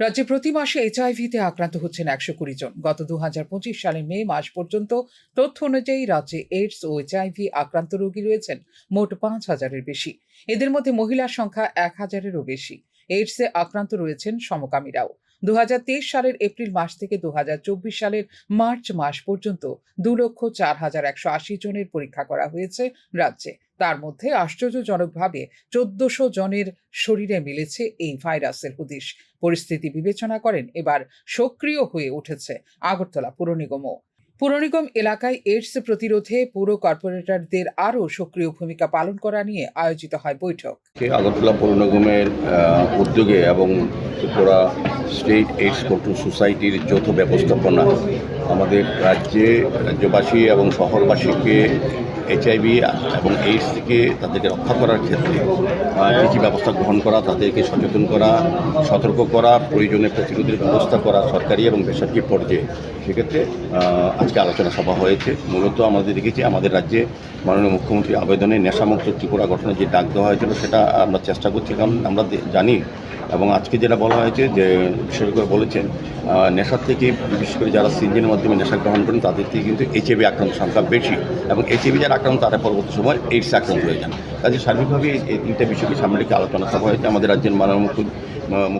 রাজ্যে প্রতি মাসে এইচআইভিতে আক্রান্ত হচ্ছেন 120 জন। গত 2025 সালের মে মাস পর্যন্ত তথ্য অনুযায়ী রাজ্যে এইডস ও এইচআইভি আক্রান্ত রোগী রয়েছেন মোট 5,000-এর বেশি। এদের মধ্যে মহিলার সংখ্যা 1,000-এরও বেশি। এইডসে আক্রান্ত রয়েছেন সমকামীরাও। 2023 সালের এপ্রিল মাস থেকে 2024 সালের মার্চ মাস পর্যন্ত 2,04,180 জনের পরীক্ষা করা হয়েছে রাজ্যে। তার মধ্যে আশ্চর্যজনকভাবে 1,400 জনের শরীরে মিলেছে এই ভাইরাসের হদিশ। পরিস্থিতি বিবেচনা করেন এবার সক্রিয় হয়ে উঠেছে আগরতলা পুর নিগমও। পুর নিগম এলাকায় এইডস প্রতিরোধে পুর কর্পোরেটরদের আরও সক্রিয় ভূমিকা পালন করা নিয়ে আয়োজিত হয় বৈঠক। আগরতলা পৌর নিগমের উদ্যোগে এবং ত্রিপুরা স্টেট এইডস কন্ট্রোল সোসাইটির যৌথ ব্যবস্থাপনা আমাদের রাজ্যবাসী এবং শহরবাসীকে এইচআইভি এবং এইডস থেকে তাদেরকে রক্ষা করার ক্ষেত্রে কী কী ব্যবস্থা গ্রহণ করা, তাদেরকে সচেতন করা, সতর্ক করা, প্রয়োজনে প্রতিরোধের ব্যবস্থা করা সরকারি এবং বেসরকারি পর্যায়ে। সেক্ষেত্রে আজকে আলোচনা সভা হয়েছে। মূলত আমাদের দেখেছি আমাদের রাজ্যে মাননীয় মুখ্যমন্ত্রীর আবেদনে নেশামুক্ত ত্রিপুরা গঠনের যে ডাক দেওয়া হয়েছিল সেটা আমরা চেষ্টা করছি, কারণ আমরা জানি এবং আজকে যেটা বলা হয়েছে যে বিশেষজ্ঞরা বলেছেন নেশার থেকে বিশেষ করে যারা সিঞ্জের মাধ্যমে নেশা গ্রহণ করেন তাদের থেকে কিন্তু এইচআইভি আক্রান্ত সংখ্যা বেশি, এবং এইচআইভি যারা আক্রান্ত তারা পরবর্তী সময় এইডস আক্রান্ত হয়ে যান। কাজে সার্বিকভাবে এই তিনটা বিষয়কে সামনে রেখে আলোচনা সভা হয়েছে আমাদের রাজ্যের মাননীয়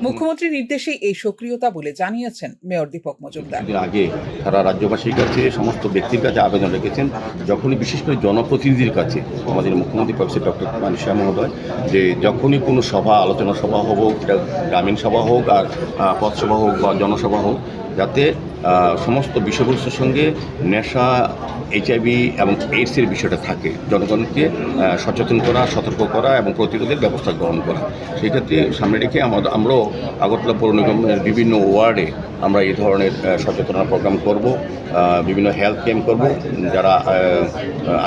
মুখ্যমন্ত্রীর নির্দেশে এই সক্রিয়তা বলে জানিয়েছেন মেয়র দীপক মজুমদার। আগে সারা রাজ্যবাসীর কাছে সমস্ত ব্যক্তির কাছে আবেদন রেখেছেন, যখনই বিশেষ করে জনপ্রতিনিধির কাছে আমাদের মুখ্যমন্ত্রী প্রফেসর ডক্টর মানিক সাহা মহোদয়, যে যখনই কোনো সভা আলোচনা সভা হোক, এটা গ্রামীণ সভা হোক আর পথসভা হোক বা জনসভা হোক, যাতে সমস্ত বিষয়বস্তুর সঙ্গে নেশা, এইচআইভি এবং এইডসের বিষয়টা থাকে, জনগণকে সচেতন করা, সতর্ক করা এবং প্রতিরোধের ব্যবস্থা গ্রহণ করা। সেই ক্ষেত্রে সামনে রেখে আমরাও আগরতলা পৌর নিগমের বিভিন্ন ওয়ার্ডে আমরা এই ধরনের সচেতনতা প্রোগ্রাম করব, বিভিন্ন হেলথ ক্যাম্প করব। যারা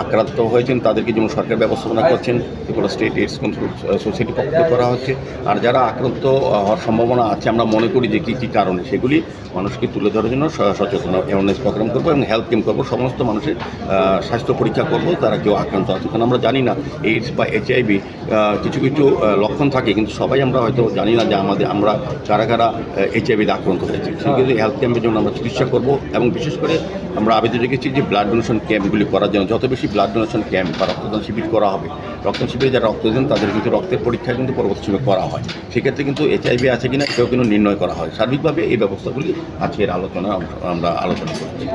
আক্রান্ত হয়েছেন তাদেরকে যেমন সরকার ব্যবস্থাপনা করছেন, Tripura state AIDS control society পক্ষ করা হচ্ছে। আর যারা আক্রান্ত হওয়ার সম্ভাবনা আছে আমরা মনে করি যে কী কী কারণে, সেগুলি মানুষকে তুলে ধরার জন্য সচেতন অ্যাওয়ারনেস প্রোগ্রাম করবো এবং হেলথ ক্যাম্প করবো। সমস্ত মানুষের স্বাস্থ্য পরীক্ষা করবো, তারা কেউ আক্রান্ত আছে, কারণ আমরা জানি না এইডস বা এইচআইভি কিছু কিছু লক্ষণ থাকে, কিন্তু সবাই আমরা হয়তো জানি না যে আমরা কারা কারা এইচআইভিতে আক্রান্ত হয়েছে। সেক্ষেত্রে হেলথ ক্যাম্পের জন্য আমরা চিকিৎসা করবো এবং বিশেষ করে আমরা আবেদন রেখেছি যে ব্লাড ডোনেশন ক্যাম্পগুলি করার জন্য। যত বেশি ব্লাড ডোনেশন ক্যাম্প বা রক্তদান শিবির করা হবে, রক্তদান শিবিরে যারা রক্ত দেন তাদের কিন্তু রক্তের পরীক্ষা কিন্তু পরবর্তী সময় করা হয়। সেক্ষেত্রে কিন্তু এইচআইভি আছে কিনা এটাও কিন্তু নির্ণয় করা হয়। সার্বিকভাবে এই ব্যবস্থাগুলি আজকের আলোচনা আমরা আলোচনা করছি।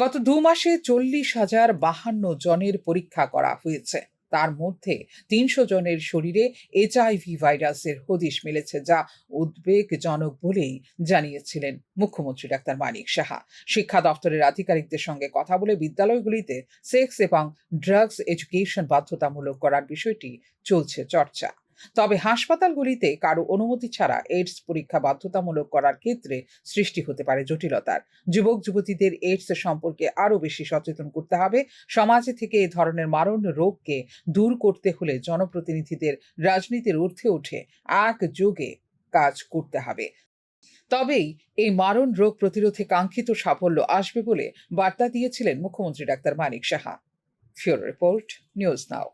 গত 2 মাসে 40,052 জনের পরীক্ষা করা হয়েছে। তার মধ্যে 300 জনের শরীরে এইচআইভি ভাইরাসের হদিশ মিলেছে, যা উদ্বেগজনক বলেই জানিয়েছিলেন মুখ্যমন্ত্রী ডাক্তার মানিক সাহা। শিক্ষা দপ্তরের আধিকারিকদের সঙ্গে কথা বলে বিদ্যালয়গুলিতে সেক্স এবং ড্রাগস এডুকেশন বাধ্যতামূলক করার বিষয়টি চলছে চর্চা। তবে হাসপাতালগুলিতে কারো অনুমতি ছাড়া এইডস পরীক্ষা বাধ্যতামূলক করার ক্ষেত্রে সৃষ্টি হতে পারে জটিলতার। যুবক যুবতীদের এইডস সম্পর্কে আরও বেশি সচেতন করতে হবে। সমাজে থেকে এ ধরনের মারণ রোগকে দূর করতে হলে জনপ্রতিনিধিদের রাজনীতির ঊর্ধ্বে উঠে একযোগে কাজ করতে হবে। তবেই এই মারণ রোগ প্রতিরোধে কাঙ্ক্ষিত সাফল্য আসবে বলে বার্তা দিয়েছিলেন মুখ্যমন্ত্রী doctor Manik Saha. Bureau report, news নাও।